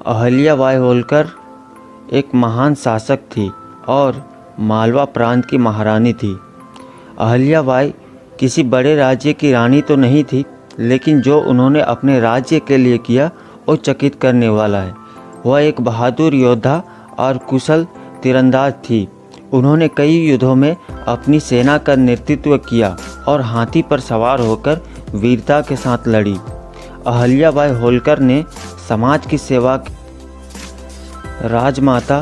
अहिल्या बाई होलकर एक महान शासक थी और मालवा प्रांत की महारानी थी। अहिल्या बाई किसी बड़े राज्य की रानी तो नहीं थी, लेकिन जो उन्होंने अपने राज्य के लिए किया वो चकित करने वाला है। वह एक बहादुर योद्धा और कुशल तीरंदाज थी। उन्होंने कई युद्धों में अपनी सेना का नेतृत्व किया और हाथी पर सवार होकर वीरता के साथ लड़ी। अहिल्या बाई होलकर ने समाज की सेवा की। राजमाता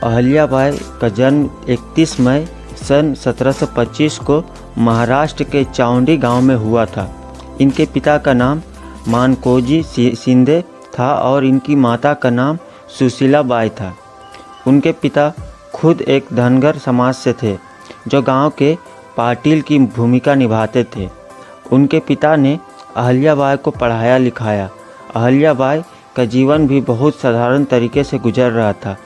अहिल्या बाई का जन्म 31 मई सन 1725 को महाराष्ट्र के चाउंडी गांव में हुआ था। इनके पिता का नाम मानकोजी शिंदे था और इनकी माता का नाम सुशीला बाई था। उनके पिता खुद एक धनगर समाज से थे जो गांव के पाटिल की भूमिका निभाते थे। उनके पिता ने अहिल्या बाई को पढ़ाया लिखाया। अहिल्या बाई का जीवन भी बहुत साधारण तरीके से गुजर रहा था।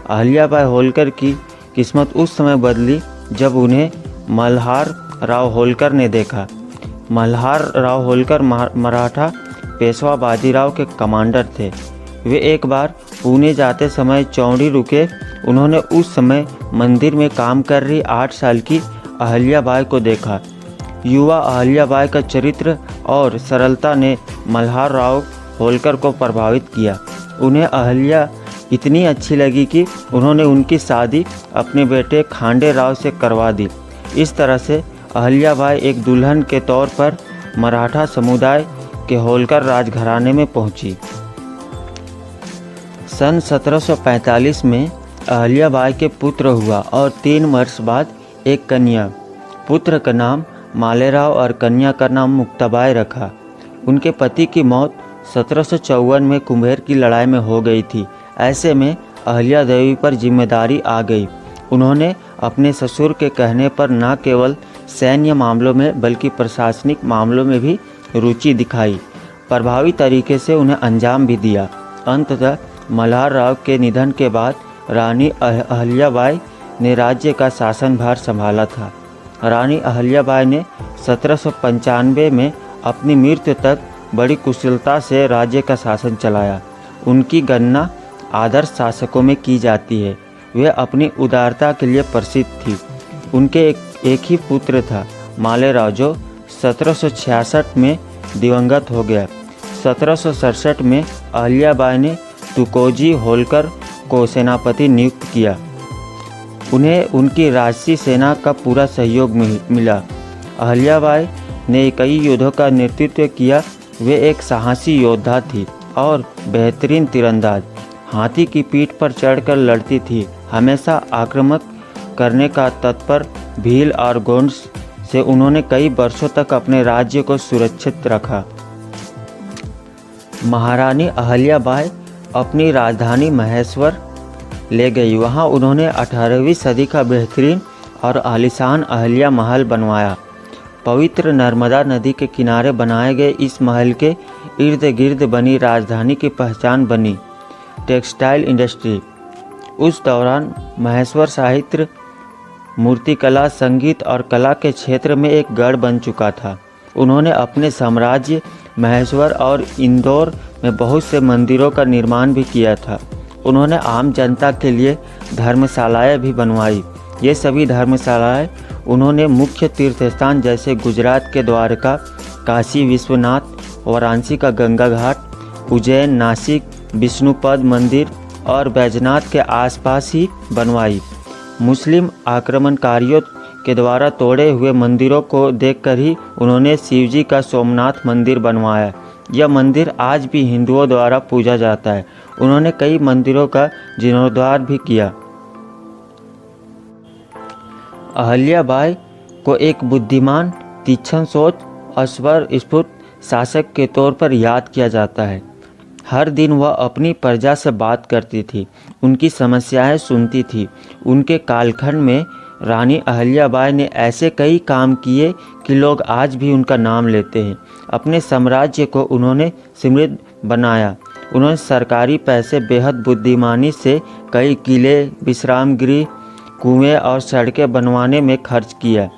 अहिल्या बाई होलकर की किस्मत उस समय बदली जब उन्हें मल्हार राव होलकर ने देखा। मल्हार राव होलकर मराठा पेशवा बाजीराव के कमांडर थे। वे एक बार पुणे जाते समय चौड़ी रुके। उन्होंने उस समय मंदिर में काम कर रही 8 साल की अहिल्या बाई को देखा। युवा अहिल्या बाई का चरित्र और सरलता ने मल्हार राव होलकर को प्रभावित किया। उन्हें अहिल्या इतनी अच्छी लगी कि उन्होंने उनकी शादी अपने बेटे खांडे राव से करवा दी। इस तरह से अहिल्या बाई एक दुल्हन के तौर पर मराठा समुदाय के होलकर राजघराने में पहुंची। सन 1745 में अहिल्या बाई के पुत्र हुआ और 3 वर्ष बाद एक कन्या। पुत्र का नाम मालेराव और कन्या का नाम मुक्ताबाई रखा। उनके पति की मौत 1754 में कुम्हेर की लड़ाई में हो गई थी। ऐसे में अहिल्या देवी पर जिम्मेदारी आ गई। उन्होंने अपने ससुर के कहने पर न केवल सैन्य मामलों में बल्कि प्रशासनिक मामलों में भी रुचि दिखाई। प्रभावी तरीके से उन्हें अंजाम भी दिया। अंततः मल्हार राव के निधन के बाद रानी अहिल्या बाई ने राज्य का शासनभार संभाला था। रानी अहिल्या बाई ने 1795 में अपनी मृत्यु तक बड़ी कुशलता से राज्य का शासन चलाया। उनकी गणना आदर्श शासकों में की जाती है। वे अपनी उदारता के लिए प्रसिद्ध थी। उनके एक ही पुत्र था मालेराव, जो 1766 में दिवंगत हो गया। 1767 में अहिल्या बाई ने तुकोजी होलकर को सेनापति नियुक्त किया। उन्हें उनकी राजसी सेना का पूरा सहयोग मिला। अहिल्या बाई ने कई युद्धों का नेतृत्व किया। वे एक साहसी योद्धा थी और बेहतरीन तीरंदाज। हाथी की पीठ पर चढ़कर लड़ती थी। हमेशा आक्रामक करने का तत्पर भील और गोंड से उन्होंने कई वर्षों तक अपने राज्य को सुरक्षित रखा। महारानी अहिल्या बाई अपनी राजधानी महेश्वर ले गई। वहां उन्होंने 18वीं सदी का बेहतरीन और आलीशान अहिल्या महल बनवाया। पवित्र नर्मदा नदी के किनारे बनाए गए इस महल के इर्द गिर्द बनी राजधानी की पहचान बनी टेक्सटाइल इंडस्ट्री। उस दौरान महेश्वर साहित्य, मूर्तिकला, संगीत और कला के क्षेत्र में एक गढ़ बन चुका था। उन्होंने अपने साम्राज्य महेश्वर और इंदौर में बहुत से मंदिरों का निर्माण भी किया था। उन्होंने आम जनता के लिए धर्मशालाएं भी बनवाई। ये सभी धर्मशालाएं उन्होंने मुख्य तीर्थस्थान जैसे गुजरात के द्वारका, काशी विश्वनाथ, वाराणसी का गंगा घाट, उज्जैन, नासिक, विष्णुपद मंदिर और बैजनाथ के आसपास ही बनवाई। मुस्लिम आक्रमणकारियों के द्वारा तोड़े हुए मंदिरों को देखकर ही उन्होंने शिवजी का सोमनाथ मंदिर बनवाया। यह मंदिर आज भी हिंदुओं द्वारा पूजा जाता है। उन्होंने कई मंदिरों का जीर्णोद्धार भी किया। अहिल्या बाई को एक बुद्धिमान, तीक्ष्ण सोच और स्फूर्त शासक के तौर पर याद किया जाता है। हर दिन वह अपनी प्रजा से बात करती थी, उनकी समस्याएं सुनती थी। उनके कालखंड में रानी अहिल्या बाई ने ऐसे कई काम किए कि लोग आज भी उनका नाम लेते हैं। अपने साम्राज्य को उन्होंने समृद्ध बनाया। उन्होंने सरकारी पैसे बेहद बुद्धिमानी से कई किले, विश्राम गृह, कुएं और सड़कें बनवाने में खर्च किया।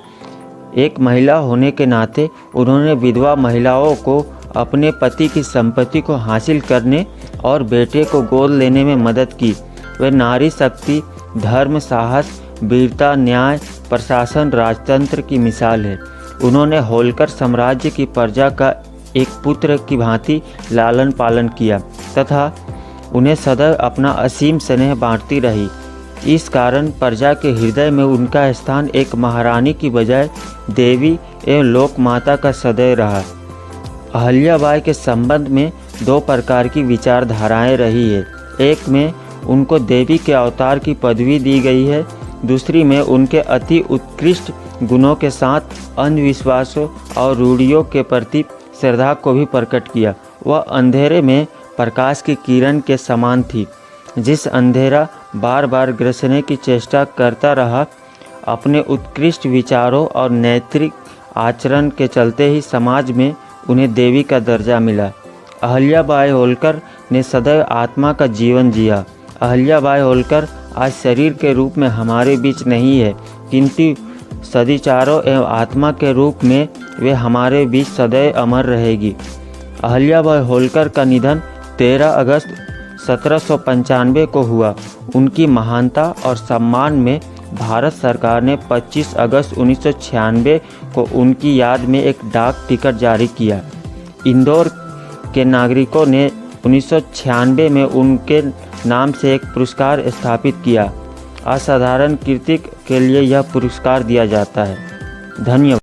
एक महिला होने के नाते उन्होंने विधवा महिलाओं को अपने पति की संपत्ति को हासिल करने और बेटे को गोद लेने में मदद की। वे नारी शक्ति, धर्म, साहस, वीरता, न्याय, प्रशासन, राजतंत्र की मिसाल है। उन्होंने होलकर साम्राज्य की प्रजा का एक पुत्र की भांति लालन पालन किया तथा उन्हें सदैव अपना असीम स्नेह बांटती रही। इस कारण प्रजा के हृदय में उनका स्थान एक महारानी की बजाय देवी एवं लोक माता का सदैव रहा। अहिल्याबाई के संबंध में दो प्रकार की विचारधाराएं रही है। एक में उनको देवी के अवतार की पदवी दी गई है, दूसरी में उनके अति उत्कृष्ट गुणों के साथ अंधविश्वासों और रूढ़ियों के प्रति श्रद्धा को भी प्रकट किया। वह अंधेरे में प्रकाश की किरण के समान थी। जिस अंधेरा बार बार ग्रसने की चेष्टा करता रहा, अपने उत्कृष्ट विचारों और नैतिक आचरण के चलते ही समाज में उन्हें देवी का दर्जा मिला। अहिल्याबाई होलकर ने सदैव आत्मा का जीवन जिया। अहिल्याबाई होलकर आज शरीर के रूप में हमारे बीच नहीं है, किंतु सदिचारों एवं आत्मा के रूप में वे हमारे बीच सदैव अमर रहेगी। अहिल्याबाई होलकर का निधन 13 अगस्त 1795 को हुआ। उनकी महानता और सम्मान में भारत सरकार ने 25 अगस्त 1996 को उनकी याद में एक डाक टिकट जारी किया। इंदौर के नागरिकों ने 1996 में उनके नाम से एक पुरस्कार स्थापित किया। असाधारण कृति के लिए यह पुरस्कार दिया जाता है। धन्यवाद।